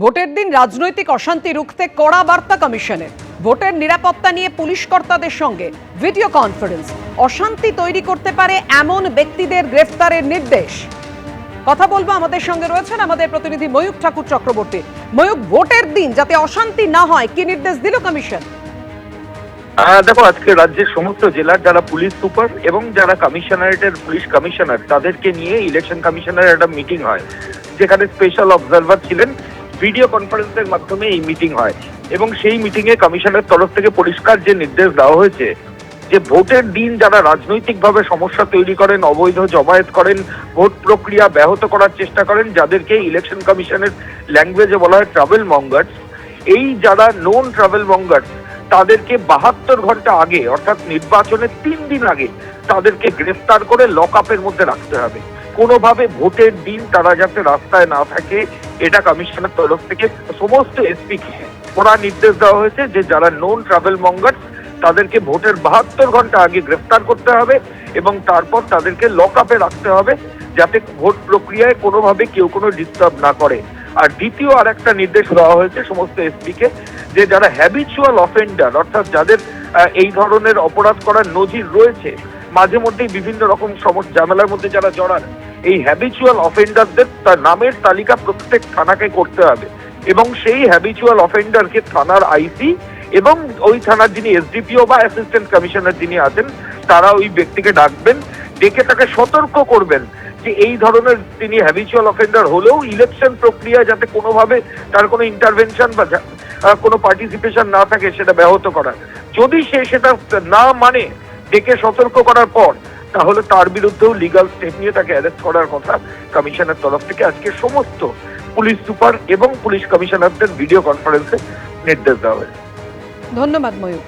ভোটের দিন রাজনৈতিক অশান্তি রুখতে কড়া বার্তা কমিশনের। ভোটের নিরাপত্তা নিয়ে পুলিশ কর্তাদের সঙ্গে ভিডিও কনফারেন্স। অশান্তি তৈরি করতে পারে এমন ব্যক্তিদের গ্রেফতারের নির্দেশ। কথা বলবো, আমাদের সঙ্গে রয়েছেন আমাদের প্রতিনিধি ময়ূক ঠাকুর চক্রবর্তী। ময়ূক, ভোটের দিন যাতে অশান্তি না হয় কি নির্দেশ দিল কমিশন? দেখো, আজকে রাজ্যের সমস্ত জেলার যারা পুলিশ সুপার এবং যারা কমিশনারেটের পুলিশ কমিশনার তাদেরকে নিয়ে ইলেকশন কমিশনের একটা মিটিং হয়, যেখানে স্পেশাল অবজারভার ছিলেন। ভিডিও কনফারেন্সের মাধ্যমে এই মিটিং হয় এবং সেই মিটিং এ কমিশনের তরফ থেকে পরিষ্কার যে নির্দেশ দেওয়া হয়েছে যে ভোটের দিন যারা রাজনৈতিকভাবে সমস্যা তৈরি করেন, অবৈধ জমায়েত করেন, ভোট প্রক্রিয়া ব্যাহত করার চেষ্টা করেন, যাদেরকে ইলেকশন কমিশনের ল্যাঙ্গুয়েজে বলা হয় ট্রাভেল মঙ্গার্স, এই যারা নোন ট্রাভেল মঙ্গার্স তাদেরকে 72 ঘন্টা আগে, অর্থাৎ নির্বাচনের 3 দিন আগে তাদেরকে গ্রেফতার করে লক আপের মধ্যে রাখতে হবে। কোনোভাবে ভোটের দিন তারা যাতে রাস্তায় না থাকে, এটা কমিশনের তরফ থেকে সমস্ত এসপিকে ওরা নির্দেশ দেওয়া হয়েছে যে যারা নোন ট্রাভেল মঙ্গার্স তাদেরকে ভোটের 72 ঘন্টা আগে গ্রেফতার করতে হবে এবং তারপর তাদেরকে লক আপে রাখতে হবে, যাতে ভোট প্রক্রিয়ায় কোনোভাবে কেউ কোনো ডিস্টার্ব না করে। আর দ্বিতীয় আর একটা নির্দেশ দেওয়া হয়েছে সমস্ত এসপিকে যে যারা হ্যাবিচুয়াল অফেন্ডার, অর্থাৎ যাদের এই ধরনের অপরাধ করার নজির রয়েছে, মাঝে মধ্যেই বিভিন্ন রকম ঝামেলার মধ্যে যারা জড়ান, এই হ্যাবিচুয়াল অফেন্ডারদের তার নামের তালিকা প্রত্যেক থানাকে করতে হবে এবং সেই হ্যাবিচুয়াল অফেন্ডারকে থানার আইসি এবং ওই থানার যিনি এসডিপিও বা অ্যাসিস্ট্যান্ট কমিশনার যিনি আছেন তারা ওই ব্যক্তিকে ডাকবেন, ডেকে তাকে সতর্ক করবেন যে এই ধরনের তিনি হ্যাবিচুয়াল অফেন্ডার হলেও ইলেকশন প্রক্রিয়ায় যাতে কোনোভাবে তার কোনো ইন্টারভেনশন বা কোনো পার্টিসিপেশন না থাকে সেটা ব্যাহত করা। যদি সে সেটা না মানে, ডেকে সতর্ক করার পর, তাহলে তার বিরুদ্ধেও লিগাল স্টেপ নিয়ে তাকে অ্যারেস্ট করার কথা কমিশনের তরফ থেকে আজকে সমস্ত পুলিশ সুপার এবং পুলিশ কমিশনারদের ভিডিও কনফারেন্সে নির্দেশ দেওয়া হয়েছে। ধন্যবাদ ময়ূক।